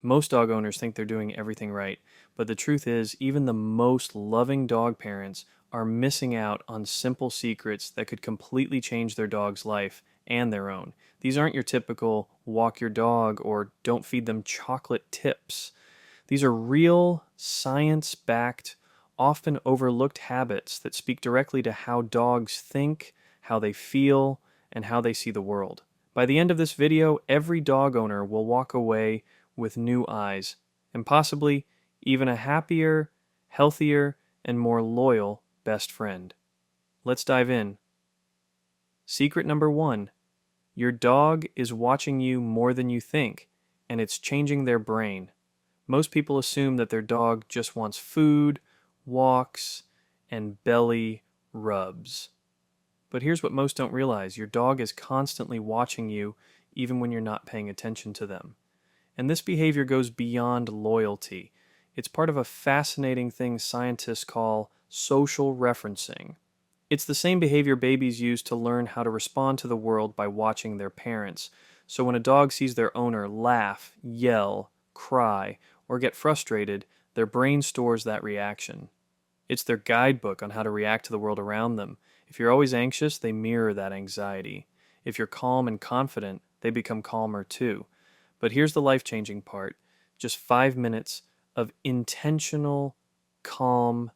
Most dog owners think they're doing everything right, but the truth is, even the most loving dog parents are missing out on simple secrets that could completely change their dog's life and their own. These aren't your typical walk your dog or don't feed them chocolate tips. These are real, science backed, often overlooked habits that speak directly to how dogs think, how they feel, and how they see the world. By the end of this video, every dog owner will walk away with new eyes, and possibly even a happier, healthier, and more loyal best friend. Let's dive in. Secret number 1: your dog is watching you more than you think, and it's changing their brain. Most people assume that their dog just wants food, walks, and belly rubs. But here's what most don't realize: your dog is constantly watching you even when you're not paying attention to them. And this behavior goes beyond loyalty. It's part of a fascinating thing scientists call social referencing. It's the same behavior babies use to learn how to respond to the world by watching their parents. So when a dog sees their owner laugh, yell, cry, or get frustrated, their brain stores that reaction. It's their guidebook on how to react to the world around them. If you're always anxious, they mirror that anxiety. If you're calm and confident, they become calmer too. But here's the life-changing part: just 5 minutes of intentional, calm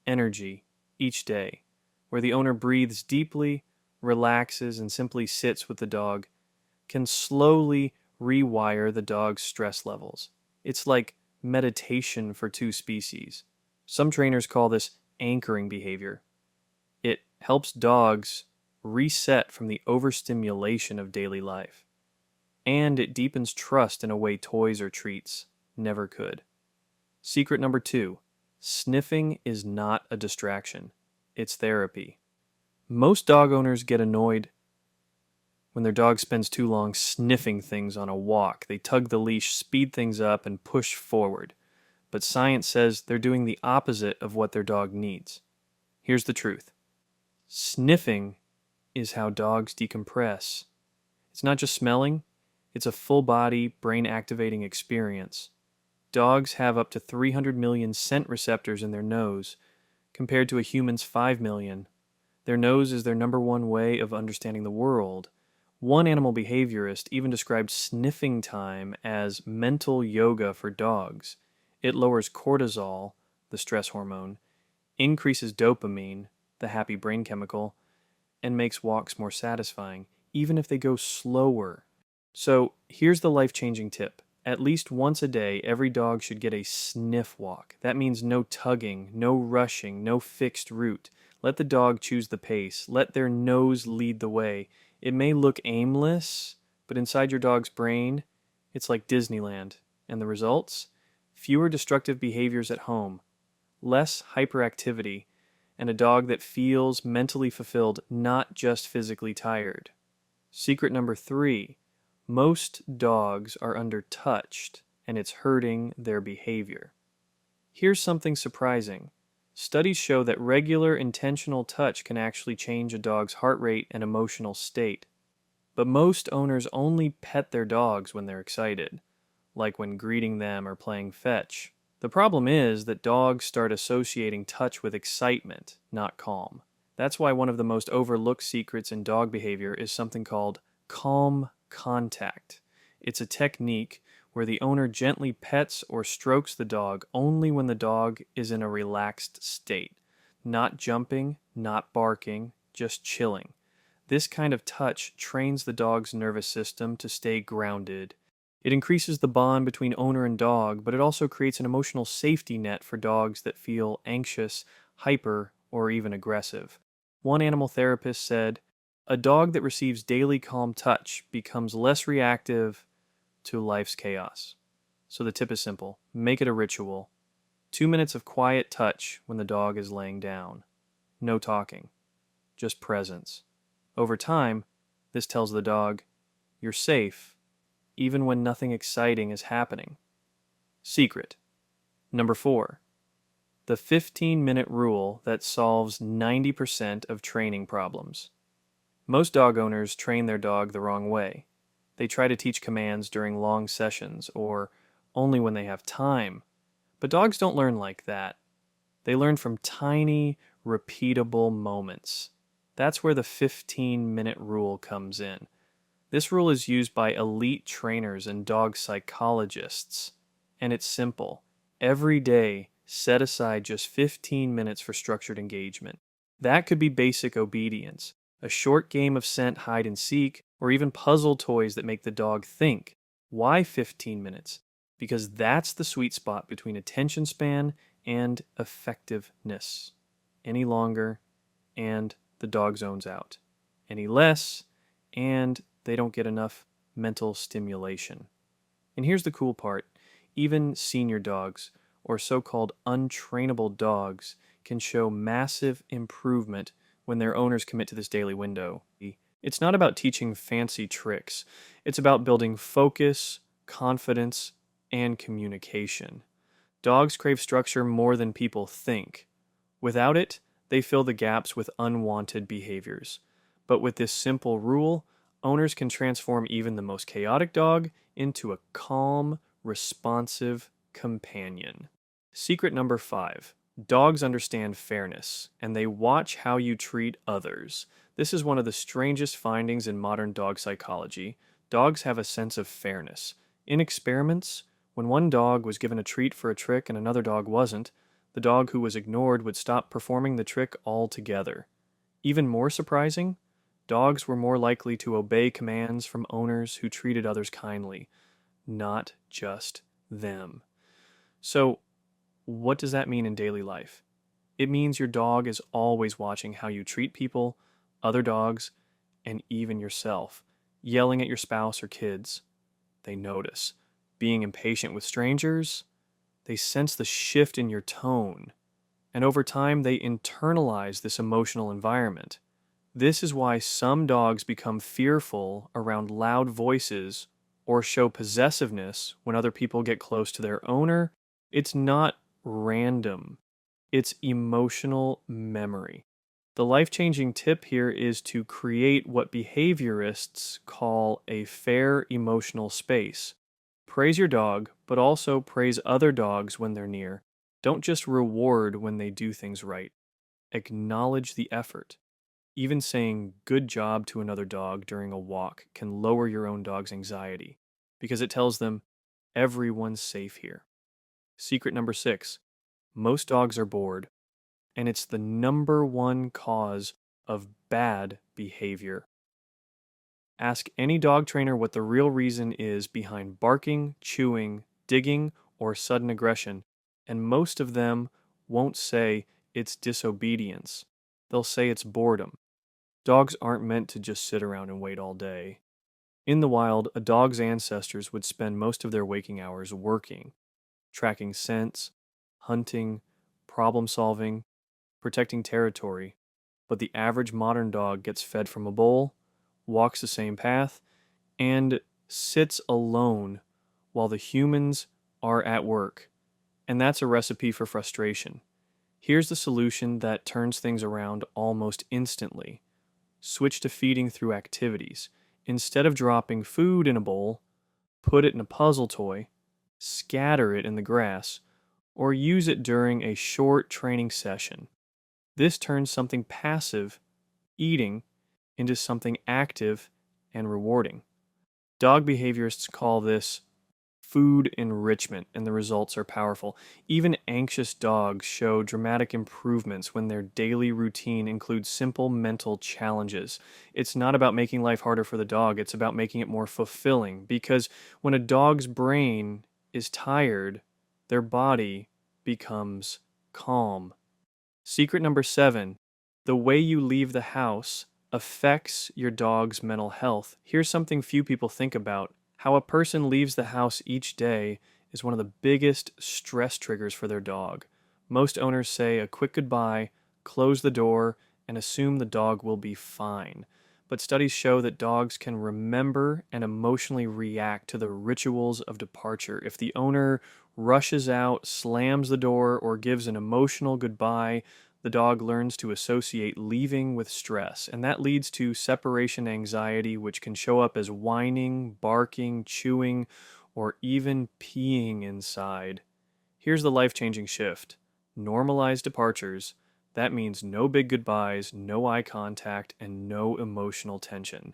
energy each day, where the owner breathes deeply, relaxes, and simply sits with the dog, can slowly rewire the dog's stress levels. It's like meditation for two species. Some trainers call this anchoring behavior. It helps dogs reset from the overstimulation of daily life. And it deepens trust in a way toys or treats never could. Secret number 2: sniffing is not a distraction. It's therapy. Most dog owners get annoyed when their dog spends too long sniffing things on a walk. They tug the leash, speed things up, and push forward. But science says they're doing the opposite of what their dog needs. Here's the truth: sniffing is how dogs decompress. It's not just smelling, it's a full-body, brain-activating experience. Dogs have up to 300 million scent receptors in their nose, compared to a human's 5 million. Their nose is their number one way of understanding the world. One animal behaviorist even described sniffing time as mental yoga for dogs. It lowers cortisol, the stress hormone, increases dopamine, the happy brain chemical, and makes walks more satisfying, even if they go slower. So here's the life-changing tip. At least once a day, every dog should get a sniff walk. That means no tugging, no rushing, no fixed route. Let the dog choose the pace. Let their nose lead the way. It may look aimless, but inside your dog's brain, it's like Disneyland. And the results? Fewer destructive behaviors at home, less hyperactivity, and a dog that feels mentally fulfilled, not just physically tired. Secret number 3: most dogs are undertouched, and it's hurting their behavior. Here's something surprising. Studies show that regular intentional touch can actually change a dog's heart rate and emotional state. But most owners only pet their dogs when they're excited, like when greeting them or playing fetch. The problem is that dogs start associating touch with excitement, not calm. That's why one of the most overlooked secrets in dog behavior is something called calm contact. It's a technique where the owner gently pets or strokes the dog only when the dog is in a relaxed state. Not jumping, not barking, just chilling. This kind of touch trains the dog's nervous system to stay grounded. It increases the bond between owner and dog, but it also creates an emotional safety net for dogs that feel anxious, hyper, or even aggressive. One animal therapist said, "A dog that receives daily calm touch becomes less reactive to life's chaos." So the tip is simple: make it a ritual. 2 minutes of quiet touch when the dog is laying down. No talking, just presence. Over time, this tells the dog, you're safe, even when nothing exciting is happening. Secret number 4: the 15-minute rule that solves 90% of training problems. Most dog owners train their dog the wrong way. They try to teach commands during long sessions or only when they have time. But dogs don't learn like that. They learn from tiny, repeatable moments. That's where the 15-minute rule comes in. This rule is used by elite trainers and dog psychologists, and it's simple. Every day, set aside just 15 minutes for structured engagement. That could be basic obedience, a short game of scent, hide and seek, or even puzzle toys that make the dog think. Why 15 minutes? Because that's the sweet spot between attention span and effectiveness. Any longer, and the dog zones out. Any less, and they don't get enough mental stimulation. And here's the cool part. Even senior dogs, or so-called untrainable dogs, can show massive improvement when their owners commit to this daily window. It's not about teaching fancy tricks. It's about building focus, confidence, and communication. Dogs crave structure more than people think. Without it, they fill the gaps with unwanted behaviors. But with this simple rule, owners can transform even the most chaotic dog into a calm, responsive companion. Secret number 5. Dogs understand fairness, and they watch how you treat others. This is one of the strangest findings in modern dog psychology. Dogs have a sense of fairness. In experiments, when one dog was given a treat for a trick and another dog wasn't, the dog who was ignored would stop performing the trick altogether. Even more surprising, dogs were more likely to obey commands from owners who treated others kindly, not just them. So, what does that mean in daily life? It means your dog is always watching how you treat people, other dogs, and even yourself. Yelling at your spouse or kids, they notice. Being impatient with strangers, they sense the shift in your tone. And over time, they internalize this emotional environment. This is why some dogs become fearful around loud voices or show possessiveness when other people get close to their owner. It's not random. It's emotional memory. The life-changing tip here is to create what behaviorists call a fair emotional space. Praise your dog, but also praise other dogs when they're near. Don't just reward when they do things right. Acknowledge the effort. Even saying good job to another dog during a walk can lower your own dog's anxiety because it tells them everyone's safe here. Secret number 6. Most dogs are bored, and it's the number one cause of bad behavior. Ask any dog trainer what the real reason is behind barking, chewing, digging, or sudden aggression, and most of them won't say it's disobedience. They'll say it's boredom. Dogs aren't meant to just sit around and wait all day. In the wild, a dog's ancestors would spend most of their waking hours working, tracking scents, hunting, problem solving, protecting territory. But the average modern dog gets fed from a bowl, walks the same path, and sits alone while the humans are at work. And that's a recipe for frustration. Here's the solution that turns things around almost instantly. Switch to feeding through activities. Instead of dropping food in a bowl, put it in a puzzle toy, scatter it in the grass, or use it during a short training session. This turns something passive, eating, into something active and rewarding. Dog behaviorists call this food enrichment, and the results are powerful. Even anxious dogs show dramatic improvements when their daily routine includes simple mental challenges. It's not about making life harder for the dog, it's about making it more fulfilling, because when a dog's brain is tired, their body becomes calm. Secret number 7. The way you leave the house affects your dog's mental health. Here's something few people think about. How a person leaves the house each day is one of the biggest stress triggers for their dog. Most owners say a quick goodbye, close the door, and assume the dog will be fine. But studies show that dogs can remember and emotionally react to the rituals of departure. If the owner rushes out, slams the door, or gives an emotional goodbye, the dog learns to associate leaving with stress, and that leads to separation anxiety, which can show up as whining, barking, chewing, or even peeing inside. Here's the life-changing shift. Normalize departures. That means no big goodbyes, no eye contact, and no emotional tension.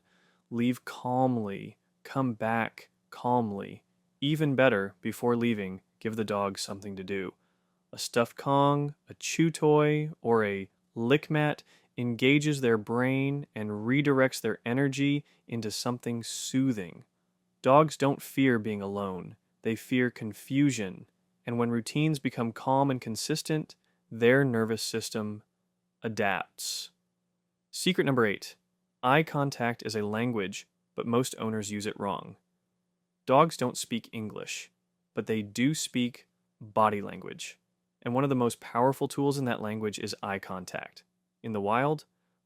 Leave calmly. Come back calmly. Even better, before leaving, give the dog something to do. A stuffed Kong, a chew toy, or a lick mat engages their brain and redirects their energy into something soothing. Dogs don't fear being alone, they fear confusion, and when routines become calm and consistent, their nervous system adapts. Secret number 8. Eye contact is a language, but most owners use it wrong. Dogs don't speak English, but they do speak body language. And one of the most powerful tools in that language is eye contact. In the wild,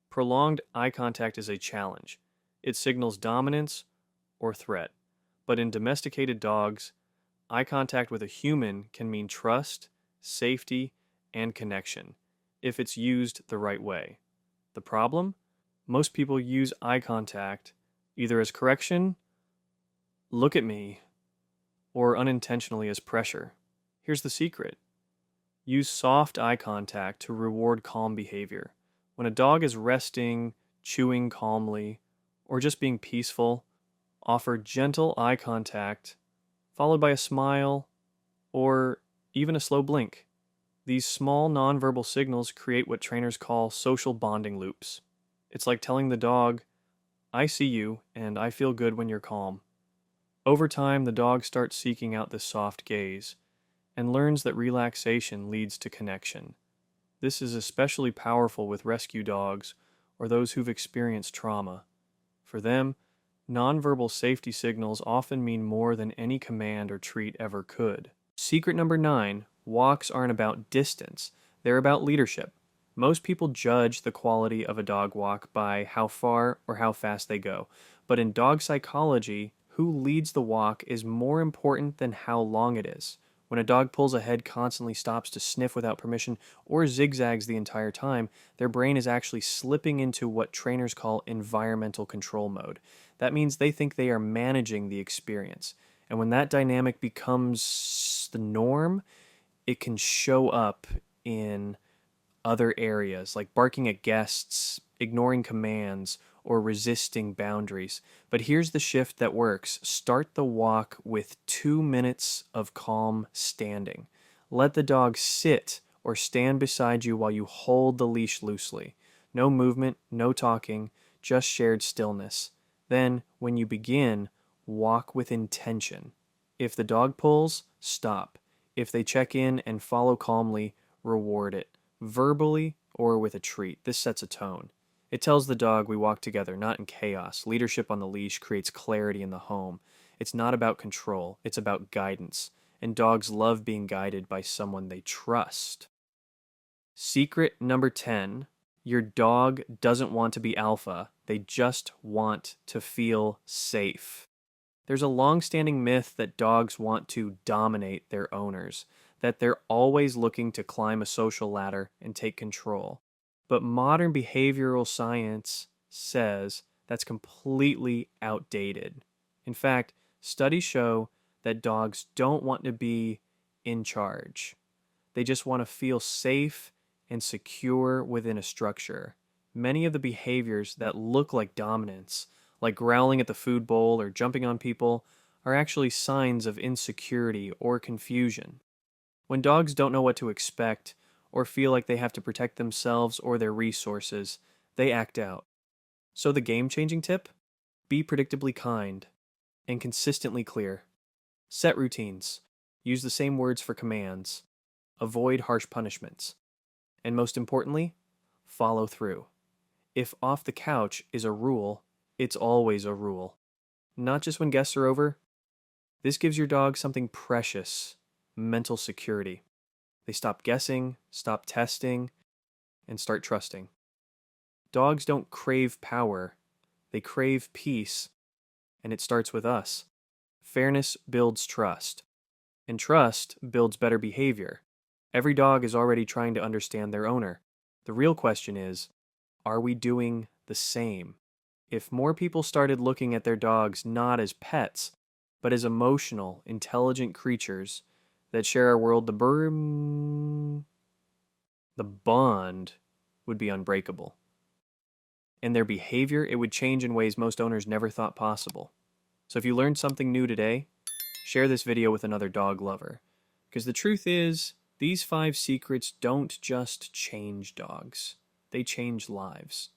prolonged eye contact is a challenge. It signals dominance or threat. But in domesticated dogs, eye contact with a human can mean trust, safety, and connection if it's used the right way. The problem? Most people use eye contact either as correction, look at me, or unintentionally as pressure. Here's the secret. Use soft eye contact to reward calm behavior. When a dog is resting, chewing calmly, or just being peaceful, offer gentle eye contact, followed by a smile, or even a slow blink. These small nonverbal signals create what trainers call social bonding loops. It's like telling the dog, I see you, and I feel good when you're calm. Over time, the dog starts seeking out this soft gaze, and learns that relaxation leads to connection. This is especially powerful with rescue dogs or those who've experienced trauma. For them, nonverbal safety signals often mean more than any command or treat ever could. Secret number 9, walks aren't about distance, they're about leadership. Most people judge the quality of a dog walk by how far or how fast they go, but in dog psychology, who leads the walk is more important than how long it is. When a dog pulls ahead, constantly stops to sniff without permission, or zigzags the entire time, their brain is actually slipping into what trainers call environmental control mode. That means they think they are managing the experience. And when that dynamic becomes the norm, it can show up in other areas, like barking at guests, ignoring commands, or resisting boundaries. But here's the shift that works. Start the walk with 2 minutes of calm standing. Let the dog sit or stand beside you while you hold the leash loosely. No movement, no talking, just shared stillness. Then, when you begin, walk with intention. If the dog pulls, stop. If they check in and follow calmly, reward it, verbally or with a treat. This sets a tone. It tells the dog we walk together, not in chaos. Leadership on the leash creates clarity in the home. It's not about control, it's about guidance. And dogs love being guided by someone they trust. Secret number 10. Your dog doesn't want to be alpha. They just want to feel safe. There's a long-standing myth that dogs want to dominate their owners, that they're always looking to climb a social ladder and take control. But modern behavioral science says that's completely outdated. In fact, studies show that dogs don't want to be in charge. They just want to feel safe and secure within a structure. Many of the behaviors that look like dominance, like growling at the food bowl or jumping on people, are actually signs of insecurity or confusion. When dogs don't know what to expect or feel like they have to protect themselves or their resources, they act out. So the game-changing tip? Be predictably kind and consistently clear. Set routines. Use the same words for commands. Avoid harsh punishments. And most importantly, follow through. If off the couch is a rule, it's always a rule. Not just when guests are over. This gives your dog something precious, mental security. They stop guessing, stop testing, and start trusting. Dogs don't crave power, they crave peace, and it starts with us. Fairness builds trust, and trust builds better behavior. Every dog is already trying to understand their owner. The real question is, are we doing the same? If more people started looking at their dogs not as pets, but as emotional, intelligent creatures that share our world, the bond would be unbreakable. And their behavior, it would change in ways most owners never thought possible. So if you learned something new today, share this video with another dog lover. Because the truth is, these 5 secrets don't just change dogs. They change lives.